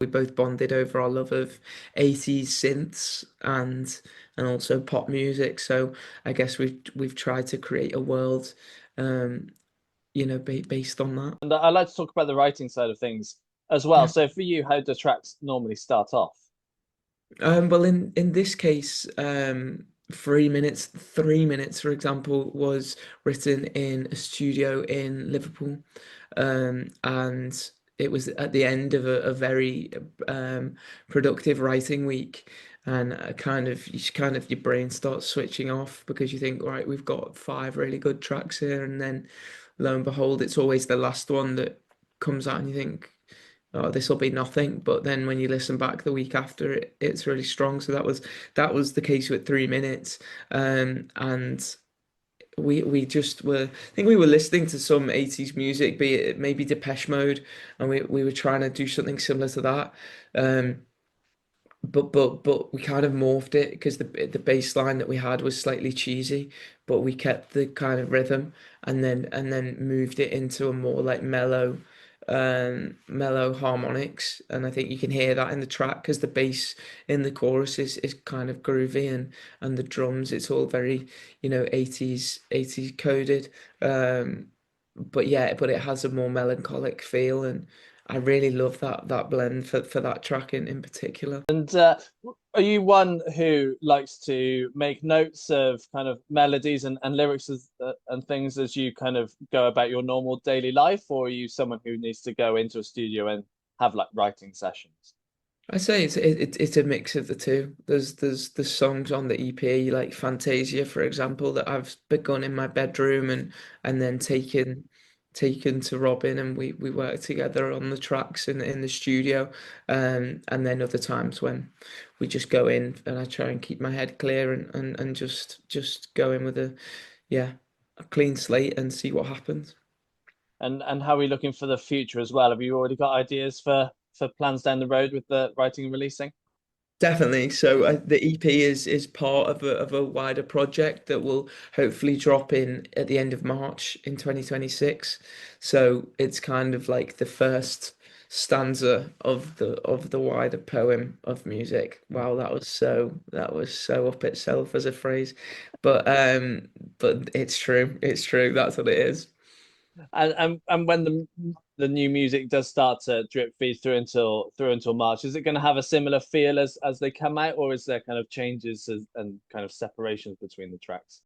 We both bonded over our love of 80s synths and also pop music. So I guess we've tried to create a world, um, based on that. And I like to talk about the writing side of things as well. Yeah. So for you, how do tracks normally start off? Well, in this case, 3 minutes, 3 minutes, for example, was written in a studio in Liverpool, and it was at the end of a very productive writing week, and your brain starts switching off because you think, right, we've got five really good tracks here, and then lo and behold, it's always the last one that comes out, and you think, oh, this will be nothing. But then when you listen back the week after, it's really strong. So that was the case with 3 minutes. And we just were, I think we were listening to some 80s music, be it maybe Depeche Mode, and we were trying to do something similar to that. Um, but we kind of morphed it because the bass line that we had was slightly cheesy, but we kept the kind of rhythm and then moved it into a more like mellow harmonics. And I think you can hear that in the track because the bass in the chorus is kind of groovy, and the drums, it's all very, 80s coded. Um but yeah, but it has a more melancholic feel, and I really love that blend for that track in particular. And are you one who likes to make notes of kind of melodies and lyrics and things as you kind of go about your normal daily life, or are you someone who needs to go into a studio and have like writing sessions? I say it's a mix of the two. There's songs on the EP like Fantasia, for example, that I've begun in my bedroom and then taken to Robin, and we work together on the tracks in the studio. And then other times when we just go in and I try and keep my head clear and just go in with yeah, a clean slate and see what happens. And how are we looking for the future as well? Have you already got ideas for plans down the road with the writing and releasing? Definitely. So the EP is part of a wider project that will hopefully drop in at the end of March in 2026. So it's kind of like the first stanza of the wider poem of music. Wow, that was so up itself as a phrase. But it's true. It's true. That's what it is. And when the new music does start to drip feed through until March, is it going to have a similar feel as they come out, or is there kind of changes and kind of separations between the tracks?